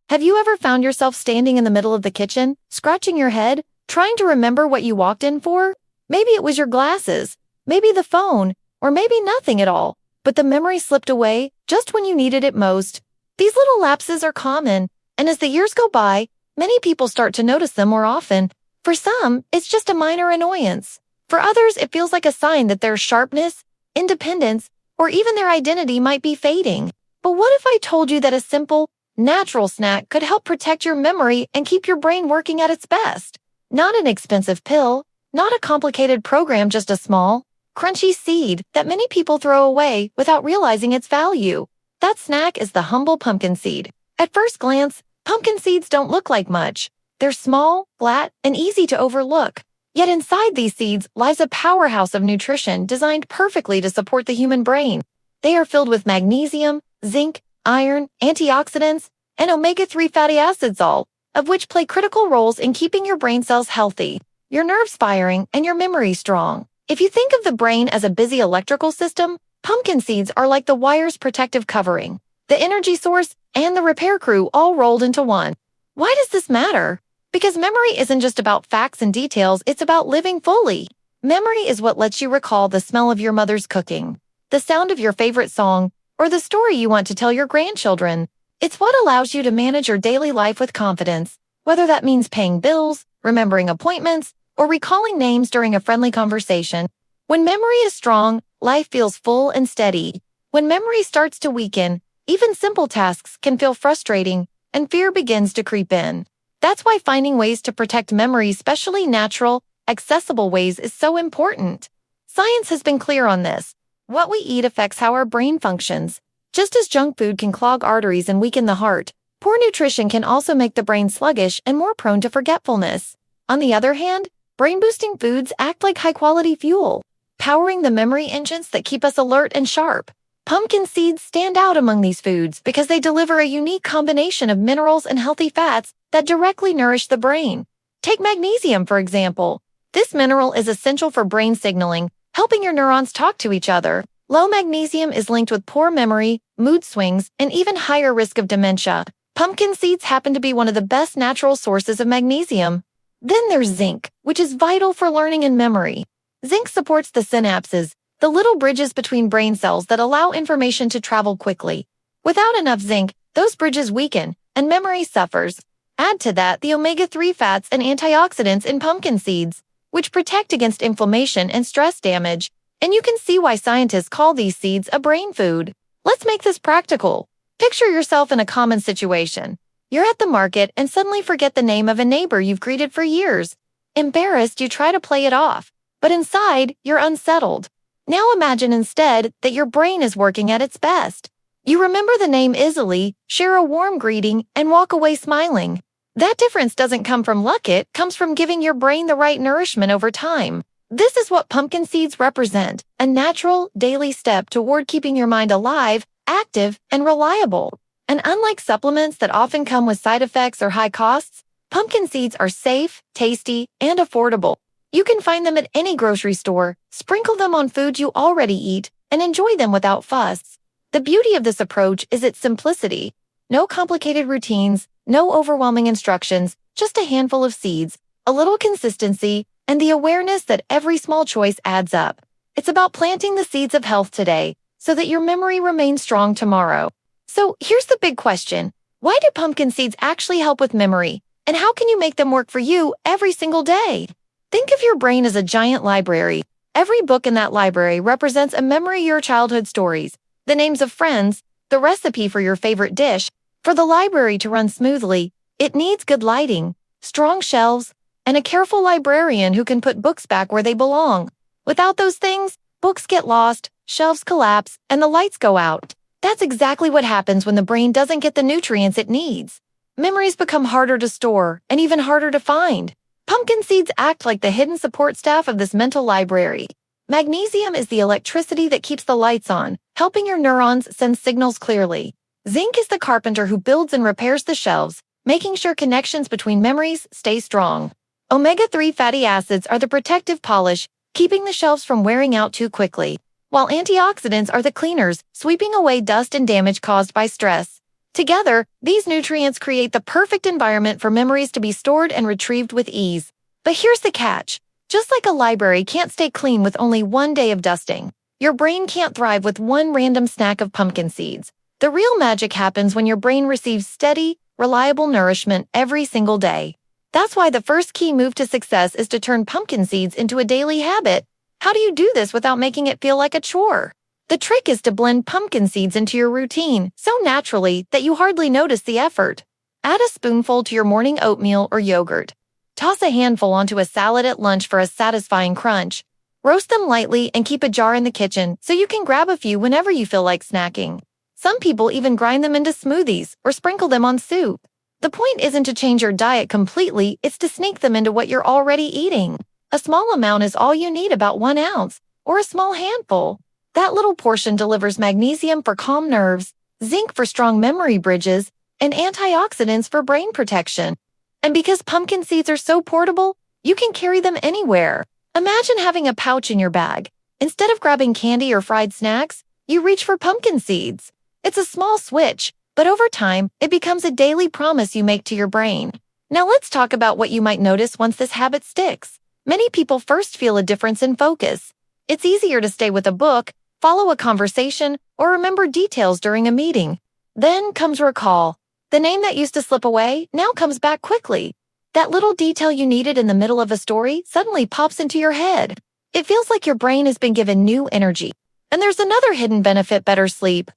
Have you ever found yourself standing in the middle of the kitchen, scratching your head, trying to remember what you walked in for? Maybe it was your glasses, maybe the phone, or maybe nothing at all, but the memory slipped away just when you needed it most. These little lapses are common, and as the years go by, many people start to notice them more often. For some, it's just a minor annoyance. For others, it feels like a sign that their sharpness, independence, or even their identity might be fading. But what if I told you that a simple, natural snack could help protect your memory and keep your brain working at its best? Not an expensive pill, not a complicated program, just a small, crunchy seed that many people throw away without realizing its value. That snack is the humble pumpkin seed. At first glance, pumpkin seeds don't look like much. They're small, flat, and easy to overlook. Yet inside these seeds lies a powerhouse of nutrition designed perfectly to support the human brain. They are filled with magnesium, zinc, iron, antioxidants, and omega-3 fatty acids, all of which play critical roles in keeping your brain cells healthy, your nerves firing, and your memory strong. If you think of the brain as a busy electrical system, pumpkin seeds are like the wire's protective covering, the energy source, and the repair crew all rolled into one. Why does this matter? Because memory isn't just about facts and details, it's about living fully. Memory is what lets you recall the smell of your mother's cooking, the sound of your favorite song, or the story you want to tell your grandchildren. It's what allows you to manage your daily life with confidence, whether that means paying bills, remembering appointments, or recalling names during a friendly conversation. When memory is strong, life feels full and steady. When memory starts to weaken, even simple tasks can feel frustrating, and fear begins to creep in. That's why finding ways to protect memory, especially natural, accessible ways, is so important. Science has been clear on this. What we eat affects how our brain functions. Just as junk food can clog arteries and weaken the heart, poor nutrition can also make the brain sluggish and more prone to forgetfulness. On the other hand, brain-boosting foods act like high-quality fuel, powering the memory engines that keep us alert and sharp. Pumpkin seeds stand out among these foods because they deliver a unique combination of minerals and healthy fats that directly nourish the brain. Take magnesium, for example. This mineral is essential for brain signaling, helping your neurons talk to each other. Low magnesium is linked with poor memory, mood swings, and even higher risk of dementia. Pumpkin seeds happen to be one of the best natural sources of magnesium. Then there's zinc, which is vital for learning and memory. Zinc supports the synapses, the little bridges between brain cells that allow information to travel quickly. Without enough zinc, those bridges weaken, and memory suffers. Add to that the omega-3 fats and antioxidants in pumpkin seeds, which protect against inflammation and stress damage, and you can see why scientists call these seeds a brain food. Let's make this practical. Picture yourself in a common situation. You're at the market and suddenly forget the name of a neighbor you've greeted for years. Embarrassed, you try to play it off, but inside, you're unsettled. Now imagine instead that your brain is working at its best. You remember the name easily, share a warm greeting, and walk away smiling. That difference doesn't come from luck, it comes from giving your brain the right nourishment over time. This is what pumpkin seeds represent, a natural, daily step toward keeping your mind alive, active, and reliable. And unlike supplements that often come with side effects or high costs, pumpkin seeds are safe, tasty, and affordable. You can find them at any grocery store, sprinkle them on foods you already eat, and enjoy them without fuss. The beauty of this approach is its simplicity. No complicated routines, no overwhelming instructions, just a handful of seeds, a little consistency, and the awareness that every small choice adds up. It's about planting the seeds of health today so that your memory remains strong tomorrow. So here's the big question. Why do pumpkin seeds actually help with memory? And how can you make them work for you every single day? Think of your brain as a giant library. Every book in that library represents a memory of your childhood stories, the names of friends, the recipe for your favorite dish. For the library to run smoothly, it needs good lighting, strong shelves, and a careful librarian who can put books back where they belong. Without those things, books get lost, shelves collapse, and the lights go out. That's exactly what happens when the brain doesn't get the nutrients it needs. Memories become harder to store and even harder to find. Pumpkin seeds act like the hidden support staff of this mental library. Magnesium is the electricity that keeps the lights on, helping your neurons send signals clearly. Zinc is the carpenter who builds and repairs the shelves, making sure connections between memories stay strong. Omega-3 fatty acids are the protective polish, keeping the shelves from wearing out too quickly, while antioxidants are the cleaners, sweeping away dust and damage caused by stress. Together, these nutrients create the perfect environment for memories to be stored and retrieved with ease. But here's the catch. Just like a library can't stay clean with only one day of dusting, your brain can't thrive with one random snack of pumpkin seeds. The real magic happens when your brain receives steady, reliable nourishment every single day. That's why the first key move to success is to turn pumpkin seeds into a daily habit. How do you do this without making it feel like a chore? The trick is to blend pumpkin seeds into your routine so naturally that you hardly notice the effort. Add a spoonful to your morning oatmeal or yogurt. Toss a handful onto a salad at lunch for a satisfying crunch. Roast them lightly and keep a jar in the kitchen so you can grab a few whenever you feel like snacking. Some people even grind them into smoothies or sprinkle them on soup. The point isn't to change your diet completely, it's to sneak them into what you're already eating. A small amount is all you need, about 1 ounce, or a small handful. That little portion delivers magnesium for calm nerves, zinc for strong memory bridges, and antioxidants for brain protection. And because pumpkin seeds are so portable, you can carry them anywhere. Imagine having a pouch in your bag. Instead of grabbing candy or fried snacks, you reach for pumpkin seeds. It's a small switch, but over time, it becomes a daily promise you make to your brain. Now let's talk about what you might notice once this habit sticks. Many people first feel a difference in focus. It's easier to stay with a book, follow a conversation, or remember details during a meeting. Then comes recall. The name that used to slip away now comes back quickly. That little detail you needed in the middle of a story suddenly pops into your head. It feels like your brain has been given new energy. And there's another hidden benefit: better sleep.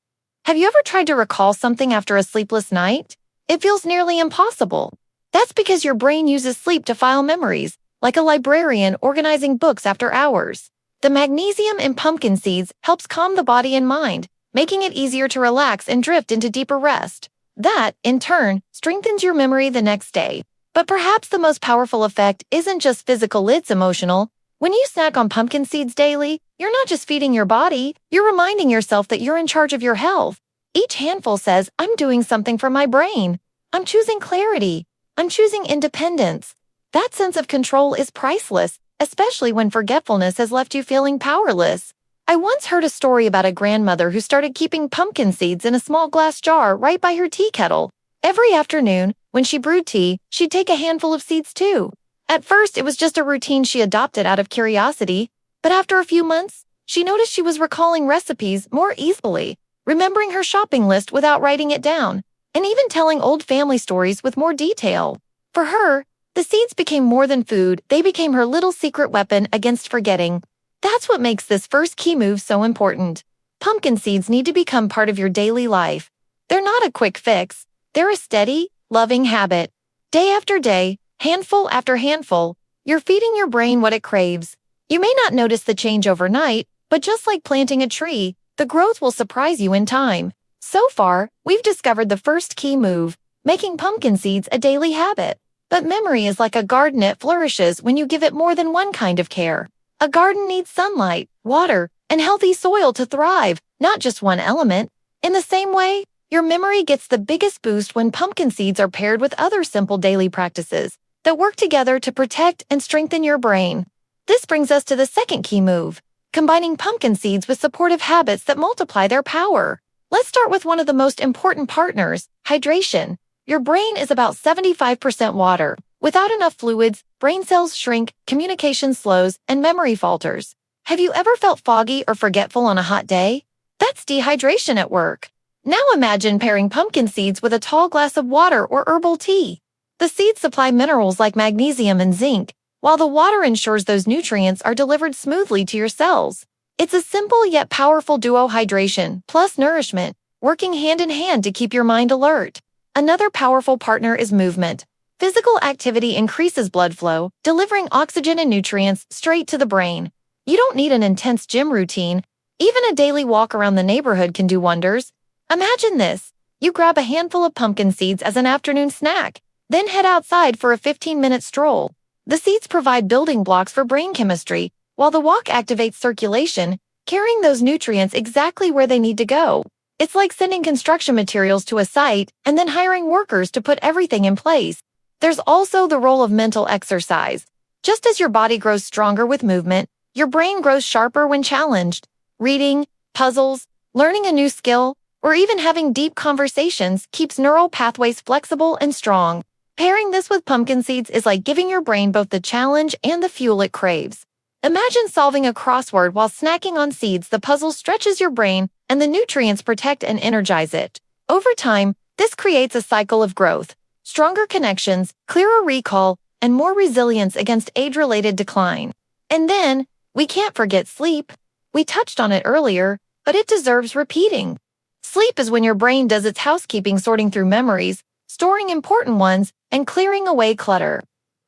Have you ever tried to recall something after a sleepless night? It feels nearly impossible. That's because your brain uses sleep to file memories, like a librarian organizing books after hours. The magnesium in pumpkin seeds helps calm the body and mind, making it easier to relax and drift into deeper rest. That, in turn, strengthens your memory the next day. But perhaps the most powerful effect isn't just physical, it's emotional. When you snack on pumpkin seeds daily, you're not just feeding your body, you're reminding yourself that you're in charge of your health. Each handful says, I'm doing something for my brain. I'm choosing clarity. I'm choosing independence. That sense of control is priceless, especially when forgetfulness has left you feeling powerless. I once heard a story about a grandmother who started keeping pumpkin seeds in a small glass jar right by her tea kettle. Every afternoon, when she brewed tea, she'd take a handful of seeds too. At first, it was just a routine she adopted out of curiosity, but after a few months, she noticed she was recalling recipes more easily, remembering her shopping list without writing it down, and even telling old family stories with more detail. For her, the seeds became more than food, they became her little secret weapon against forgetting. That's what makes this first key move so important. Pumpkin seeds need to become part of your daily life. They're not a quick fix. They're a steady, loving habit. Day after day, handful after handful, you're feeding your brain what it craves. You may not notice the change overnight, but just like planting a tree, the growth will surprise you in time. So far, we've discovered the first key move, making pumpkin seeds a daily habit. But memory is like a garden, it flourishes when you give it more than one kind of care. A garden needs sunlight, water, and healthy soil to thrive, not just one element. In the same way, your memory gets the biggest boost when pumpkin seeds are paired with other simple daily practices that work together to protect and strengthen your brain. This brings us to the second key move, combining pumpkin seeds with supportive habits that multiply their power. Let's start with one of the most important partners, hydration. Your brain is about 75% water. Without enough fluids, brain cells shrink, communication slows, and memory falters. Have you ever felt foggy or forgetful on a hot day? That's dehydration at work. Now imagine pairing pumpkin seeds with a tall glass of water or herbal tea. The seeds supply minerals like magnesium and zinc, while the water ensures those nutrients are delivered smoothly to your cells. It's a simple yet powerful duo: hydration plus nourishment, working hand in hand to keep your mind alert. Another powerful partner is movement. Physical activity increases blood flow, delivering oxygen and nutrients straight to the brain. You don't need an intense gym routine. Even a daily walk around the neighborhood can do wonders. Imagine this. You grab a handful of pumpkin seeds as an afternoon snack, then head outside for a 15-minute stroll. The seeds provide building blocks for brain chemistry, while the walk activates circulation, carrying those nutrients exactly where they need to go. It's like sending construction materials to a site and then hiring workers to put everything in place. There's also the role of mental exercise. Just as your body grows stronger with movement, your brain grows sharper when challenged. Reading, puzzles, learning a new skill, or even having deep conversations keeps neural pathways flexible and strong. Pairing this with pumpkin seeds is like giving your brain both the challenge and the fuel it craves. Imagine solving a crossword while snacking on seeds. The puzzle stretches your brain, and the nutrients protect and energize it. Over time, this creates a cycle of growth, stronger connections, clearer recall, and more resilience against age-related decline. And then, we can't forget sleep. We touched on it earlier, but it deserves repeating. Sleep is when your brain does its housekeeping, sorting through memories, storing important ones, and clearing away clutter.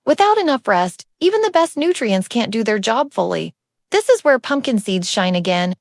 Without enough rest, even the best nutrients can't do their job fully. This is where pumpkin seeds shine again.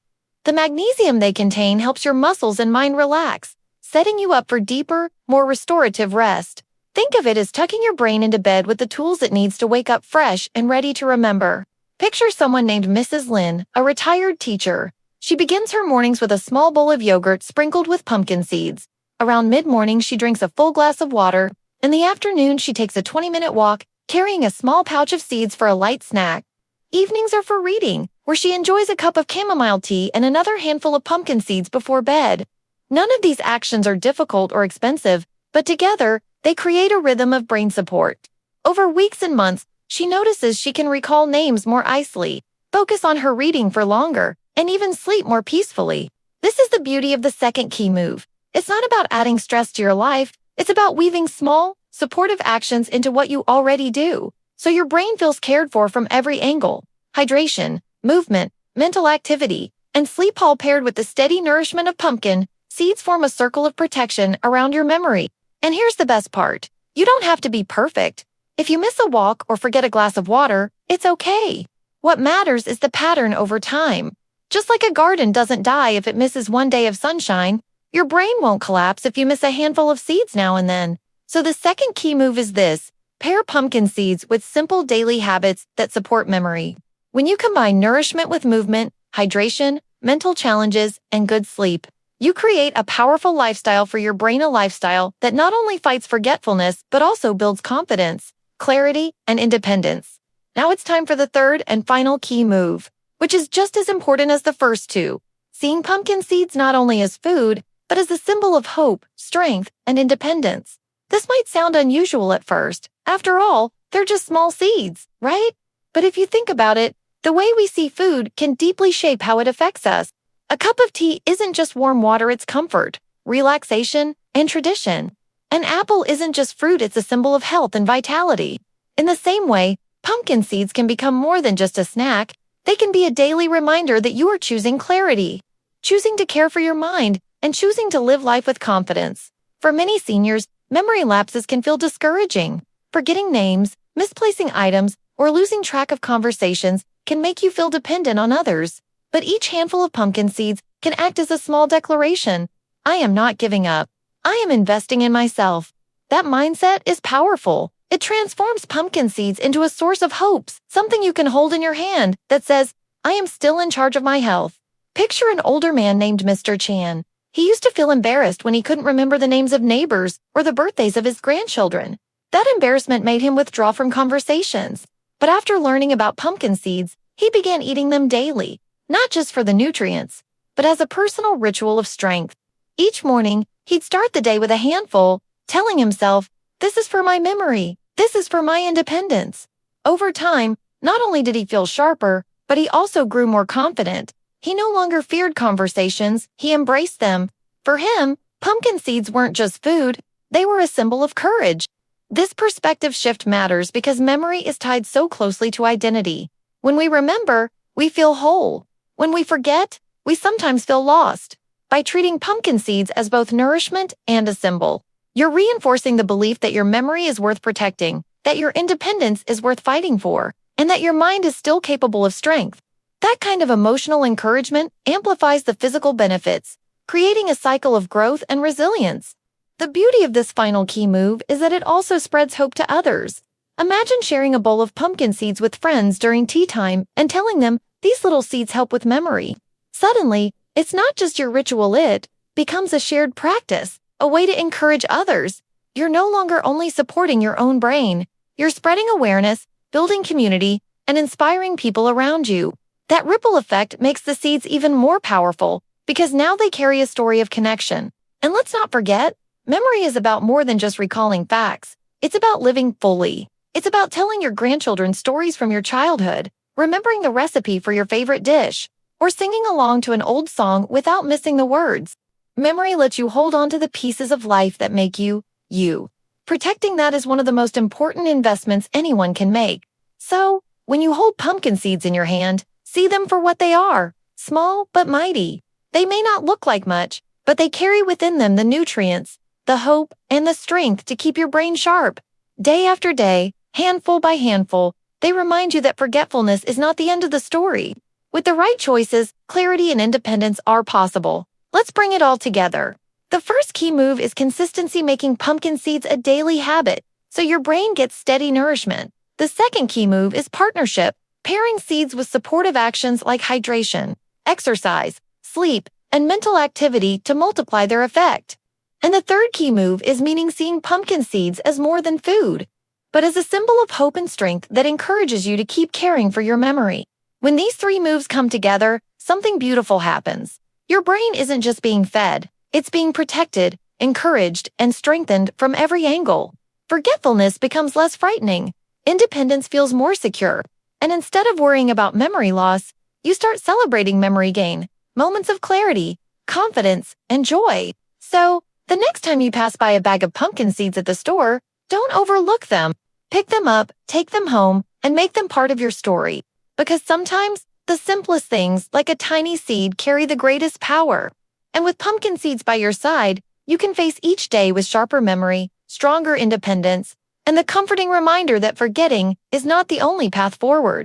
The magnesium they contain helps your muscles and mind relax, setting you up for deeper, more restorative rest. Think of it as tucking your brain into bed with the tools it needs to wake up fresh and ready to remember. Picture someone named Mrs. Lynn, a retired teacher. She begins her mornings with a small bowl of yogurt sprinkled with pumpkin seeds. Around mid-morning, she drinks a full glass of water. In the afternoon, she takes a 20-minute walk, carrying a small pouch of seeds for a light snack. Evenings are for reading, where she enjoys a cup of chamomile tea and another handful of pumpkin seeds before bed. None of these actions are difficult or expensive, but together, they create a rhythm of brain support. Over weeks and months, she notices she can recall names more easily, focus on her reading for longer, and even sleep more peacefully. This is the beauty of the second key move. It's not about adding stress to your life, it's about weaving small, supportive actions into what you already do, so your brain feels cared for from every angle. Hydration, movement, mental activity, and sleep, all paired with the steady nourishment of pumpkin seeds, form a circle of protection around your memory. And here's the best part. You don't have to be perfect. If you miss a walk or forget a glass of water, it's okay. What matters is the pattern over time. Just like a garden doesn't die if it misses one day of sunshine, your brain won't collapse if you miss a handful of seeds now and then. So the second key move is this: pair pumpkin seeds with simple daily habits that support memory. When you combine nourishment with movement, hydration, mental challenges, and good sleep, you create a powerful lifestyle for your brain, a lifestyle that not only fights forgetfulness, but also builds confidence, clarity, and independence. Now it's time for the third and final key move, which is just as important as the first two: seeing pumpkin seeds not only as food, but as a symbol of hope, strength, and independence. This might sound unusual at first. After all, they're just small seeds, right? But if you think about it, the way we see food can deeply shape how it affects us. A cup of tea isn't just warm water, it's comfort, relaxation, and tradition. An apple isn't just fruit, it's a symbol of health and vitality. In the same way, pumpkin seeds can become more than just a snack. They can be a daily reminder that you are choosing clarity, choosing to care for your mind, and choosing to live life with confidence. For many seniors, memory lapses can feel discouraging. Forgetting names, misplacing items, or losing track of conversations can make you feel dependent on others. But each handful of pumpkin seeds can act as a small declaration. I am not giving up. I am investing in myself. That mindset is powerful. It transforms pumpkin seeds into a source of hopes, something you can hold in your hand that says, I am still in charge of my health. Picture an older man named Mr. Chan. He used to feel embarrassed when he couldn't remember the names of neighbors or the birthdays of his grandchildren. That embarrassment made him withdraw from conversations. But after learning about pumpkin seeds, he began eating them daily, not just for the nutrients, but as a personal ritual of strength. Each morning, he'd start the day with a handful, telling himself, this is for my memory, this is for my independence. Over time, not only did he feel sharper, but he also grew more confident. He no longer feared conversations, he embraced them. For him, pumpkin seeds weren't just food, they were a symbol of courage. This perspective shift matters because memory is tied so closely to identity. When we remember, we feel whole. When we forget, we sometimes feel lost. By treating pumpkin seeds as both nourishment and a symbol, you're reinforcing the belief that your memory is worth protecting, that your independence is worth fighting for, and that your mind is still capable of strength. That kind of emotional encouragement amplifies the physical benefits, creating a cycle of growth and resilience. The beauty of this final key move is that it also spreads hope to others. Imagine sharing a bowl of pumpkin seeds with friends during tea time and telling them these little seeds help with memory. Suddenly, it's not just your ritual, it becomes a shared practice, a way to encourage others. You're no longer only supporting your own brain, you're spreading awareness, building community, and inspiring people around you. That ripple effect makes the seeds even more powerful. because now they carry a story of connection. And let's not forget, memory is about more than just recalling facts. It's about living fully. It's about telling your grandchildren stories from your childhood, remembering the recipe for your favorite dish, or singing along to an old song without missing the words. Memory lets you hold on to the pieces of life that make you, you. Protecting that is one of the most important investments anyone can make. So, when you hold pumpkin seeds in your hand, see them for what they are, small but mighty. They may not look like much, but they carry within them the nutrients, the hope, and the strength to keep your brain sharp. Day after day, handful by handful, they remind you that forgetfulness is not the end of the story. With the right choices, clarity and independence are possible. Let's bring it all together. The first key move is consistency, making pumpkin seeds a daily habit, so your brain gets steady nourishment. The second key move is partnership, pairing seeds with supportive actions like hydration, exercise, sleep, and mental activity to multiply their effect. And the third key move is seeing pumpkin seeds as more than food, but as a symbol of hope and strength that encourages you to keep caring for your memory. When these three moves come together, something beautiful happens. Your brain isn't just being fed, it's being protected, encouraged, and strengthened from every angle. Forgetfulness becomes less frightening, independence feels more secure, and instead of worrying about memory loss, you start celebrating memory gain, moments of clarity, confidence, and joy. So, the next time you pass by a bag of pumpkin seeds at the store, don't overlook them. Pick them up, take them home, and make them part of your story. Because sometimes, the simplest things, like a tiny seed, carry the greatest power. And with pumpkin seeds by your side, you can face each day with sharper memory, stronger independence, and the comforting reminder that forgetting is not the only path forward.